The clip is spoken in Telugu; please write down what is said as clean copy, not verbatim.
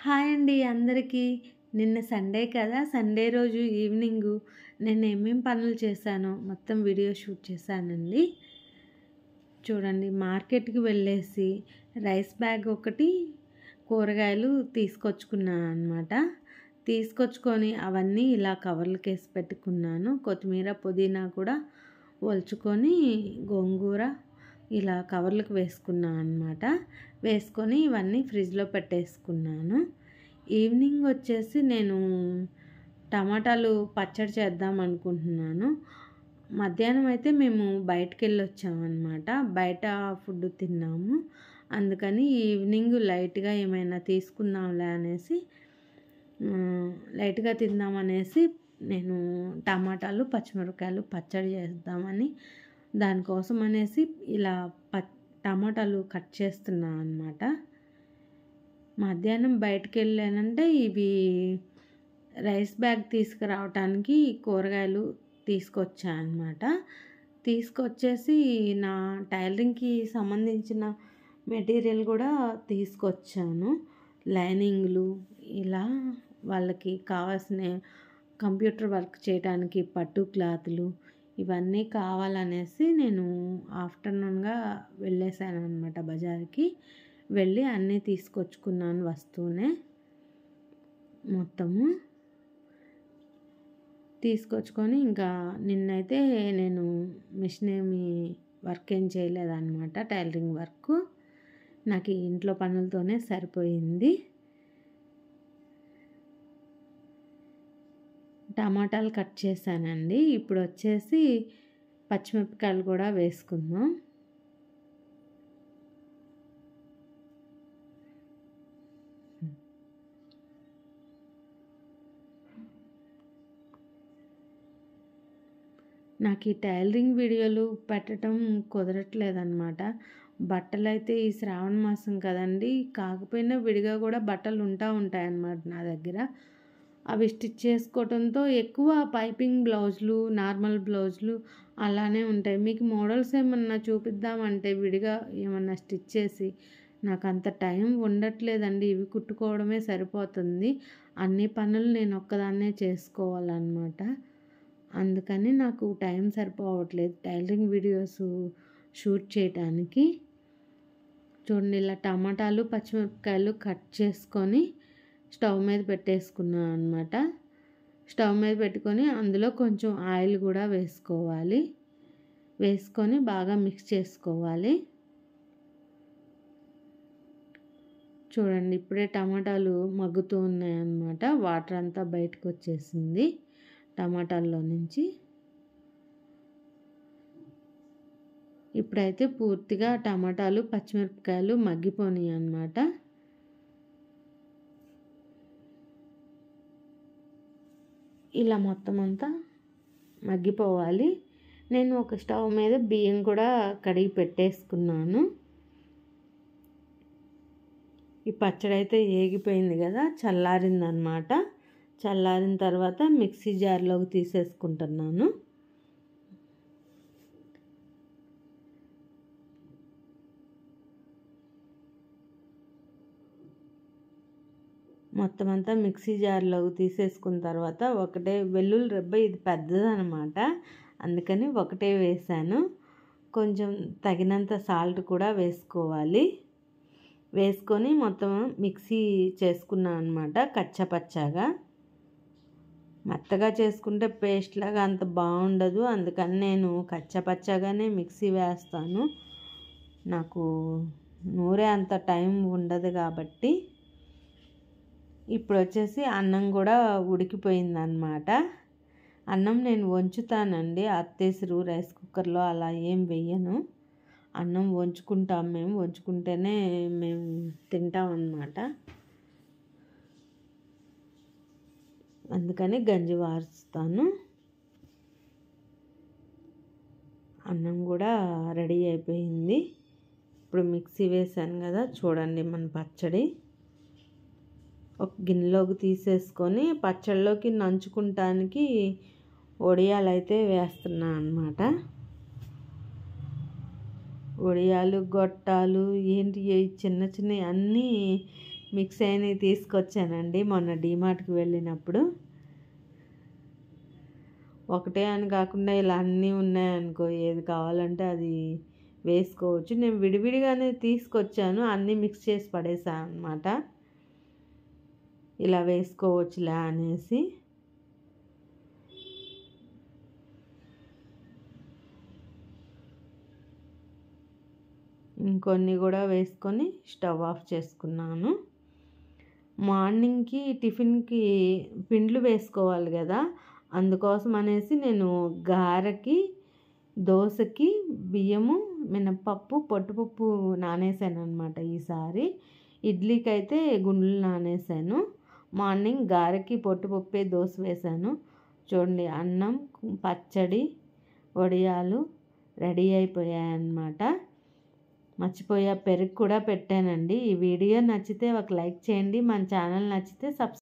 హాయ్ అండి అందరికీ. నిన్న సండే కదా! సండే రోజు ఈవినింగు నేను ఏమేం పనులు చేశానో మొత్తం వీడియో షూట్ చేశానండి. చూడండి, మార్కెట్‌కి వెళ్ళేసి రైస్ బ్యాగ్ ఒకటి, కూరగాయలు తీసుకొచ్చుకున్నాను అనమాట. తీసుకొచ్చుకొని అవన్నీ ఇలా కవర్లకేసి పెట్టుకున్నాను. కొత్తిమీర, పుదీనా కూడా ఒలుచుకొని గోంగూర ఇలా కవర్లకు వేసుకున్నాను అనమాట. వేసుకొని ఇవన్నీ ఫ్రిడ్జ్‌లో పెట్టేసుకున్నాను. ఈవినింగ్ వచ్చేసి నేను టమాటాలు పచ్చడి చేద్దాం అనుకుంటున్నాను. మధ్యాహ్నం అయితే మేము బయటికెళ్ళొచ్చామన్నమాట. బయట ఫుడ్ తిన్నాము. అందుకని ఈవినింగ్ లైట్‌గా ఏమైనా తీసుకుందాంలే అనేసి లైట్‌గా తిందామనేసి నేను టమాటాలు, పచ్చిమిరపకాయలు పచ్చడి చేద్దామని దానికోసం అనేసి ఇలా టమాటాలు కట్ చేస్తున్నాను అనమాట. మధ్యాహ్నం బయటకెళ్ళానంటే ఇవి రైస్ బ్యాగ్ తీసుకురావటానికి కూరగాయలు తీసుకొచ్చా అనమాట. తీసుకొచ్చేసి నా టైలరింగ్‌కి సంబంధించిన మెటీరియల్ కూడా తీసుకొచ్చాను. లైనింగ్లు ఇలా వాళ్ళకి కావాల్సిన కంప్యూటర్ వర్క్ చేయడానికి పట్టు క్లాతులు ఇవన్నీ కావాలనేసి నేను ఆఫ్టర్నూన్‌గా వెళ్ళేసాననమాట బజార్‌కి. వెళ్ళి అన్నీ తీసుకొచ్చుకున్నాను వస్తూనే మొత్తము. తీసుకొచ్చుకొని ఇంకా నిన్నైతే నేను మిషన్ ఏమి వర్క్ ఏం చేయలేదన్నమాట. టైలరింగ్ వర్క్ నాకు ఇంట్లో పనులతోనే సరిపోయింది. టమాటాలు కట్ చేశానండి. ఇప్పుడు వచ్చేసి పచ్చిమిరపకాయలు కూడా వేసుకుందాం. నాకు ఈ టైలరింగ్ వీడియోలు పెట్టడం కుదరట్లేదన్నమాట. బట్టలైతే ఈ శ్రావణ మాసం కదండి, కాకపోయినా విడిగా కూడా బట్టలు ఉంటాయన్నమాట నా దగ్గర. అవి స్టిచ్ చేసుకోవడంతో ఎక్కువ పైపింగ్ బ్లౌజులు, నార్మల్ బ్లౌజులు అలానే ఉంటాయి. మీకు మోడల్స్ ఏమన్నా చూపిద్దామంటే విడిగా ఏమన్నా స్టిచ్ చేసి నాకు అంత టైం ఉండట్లేదండి. ఇవి కుట్టుకోవడమే సరిపోతుంది. అన్ని పనులు నేను ఒక్కదాన్నే చేసుకోవాలన్నమాట. అందుకని నాకు టైం సరిపోవట్లేదు టైలరింగ్ వీడియోస్ షూట్ చేయడానికి. చూడండి, ఇలా టమాటాలు, పచ్చిమిరపకాయలు కట్ చేసుకొని స్టవ్ మీద పెట్టేసుకున్నాను అనమాట. స్టవ్ మీద పెట్టుకొని అందులో కొంచెం ఆయిల్ కూడా వేసుకోవాలి. వేసుకొని బాగా మిక్స్ చేసుకోవాలి. చూడండి, ఇప్పుడే టమాటాలు మగ్గుతూ ఉన్నాయన్నమాట. వాటర్ అంతా బయటకు వచ్చేసింది టమాటాల్లో నుంచి. ఇప్పుడైతే పూర్తిగా టమాటాలు, పచ్చిమిరపకాయలు మగ్గిపోయినాయి అన్నమాట. ఇలా మొత్తం అంతా మగ్గిపోవాలి. నేను ఒక స్టవ్ మీద బియ్యం కూడా కడిగి పెట్టేసుకున్నాను. ఈ పచ్చడి అయితే ఏగిపోయింది కదా, చల్లారిందనమాట. చల్లారిన తర్వాత మిక్సీ జార్లోకి తీసేసుకుంటున్నాను. మొత్తం అంతా మిక్సీ జార్లోకి తీసేసుకున్న తర్వాత ఒకటే వెల్లుల్లి రెబ్బ, ఇది పెద్దదనమాట, అందుకని ఒకటే వేసాను. కొంచెం తగినంత సాల్ట్ కూడా వేసుకోవాలి. వేసుకొని మొత్తం మిక్సీ చేసుకున్నాను అనమాట. కచ్చపచ్చాగా మెత్తగా చేసుకుంటే పేస్ట్ లాగా అంత బాగుండదు. అందుకని నేను కచ్చపచ్చగానే మిక్సీ వేస్తాను. నాకు నూరే అంత టైం ఉండదు కాబట్టి. ఇప్పుడు వచ్చేసి అన్నం కూడా ఉడికిపోయిందనమాట. అన్నం నేను వంచుతానండి, అత్తేసరు రైస్ కుక్కర్లో అలా ఏం వెయ్యను. అన్నం వంచుకుంటాం మేము, వంచుకుంటేనే మేము తింటాం అన్నమాట. అందుకని గంజి వారుస్తాను. అన్నం కూడా రెడీ అయిపోయింది. ఇప్పుడు మిక్సీ వేసాను కదా, చూడండి మన పచ్చడి ఒక గిన్నెలోకి తీసేసుకొని పచ్చళ్ళలోకి నంచుకుంటానికి వడియాలు అయితే వేస్తున్నాను అన్నమాట. వడియాలు, గొట్టాలు ఏంటి చిన్న చిన్నవి అన్నీ మిక్స్ అయినవి తీసుకొచ్చానండి మొన్న డీమార్ట్కి వెళ్ళినప్పుడు. ఒకటే అని కాకుండా ఇలా అన్నీ ఉన్నాయనుకో, ఏది కావాలంటే అది వేసుకోవచ్చు. నేను విడివిడిగానే తీసుకొచ్చాను, అన్నీ మిక్స్ చేసి పడేసాను అనమాట. ఇలా వేసుకోవచ్చులే అనేసి. ఇంకొన్ని కూడా వేసుకొని స్టవ్ ఆఫ్ చేసుకున్నాను. మార్నింగ్కి టిఫిన్కి పిండ్లు వేసుకోవాలి కదా, అందుకోసం అనేసి నేను గారెకి, దోశకి బియ్యము, మినప్పప్పు, పొట్టుపప్పు నానేసాను అనమాట. ఈసారి ఇడ్లీకి అయితే గుండ్లు నానేసాను. మార్నింగ్ గారెకి పొట్టుపప్పే దోశ వేసాను. చూడండి, అన్నం, పచ్చడి, వడియాలు రెడీ అయిపోయాయన్నమాట. మర్చిపోయా, పెరుగు కూడా పెట్టానండి. ఈ వీడియో నచ్చితే ఒక లైక్ చేయండి. మన ఛానల్ నచ్చితే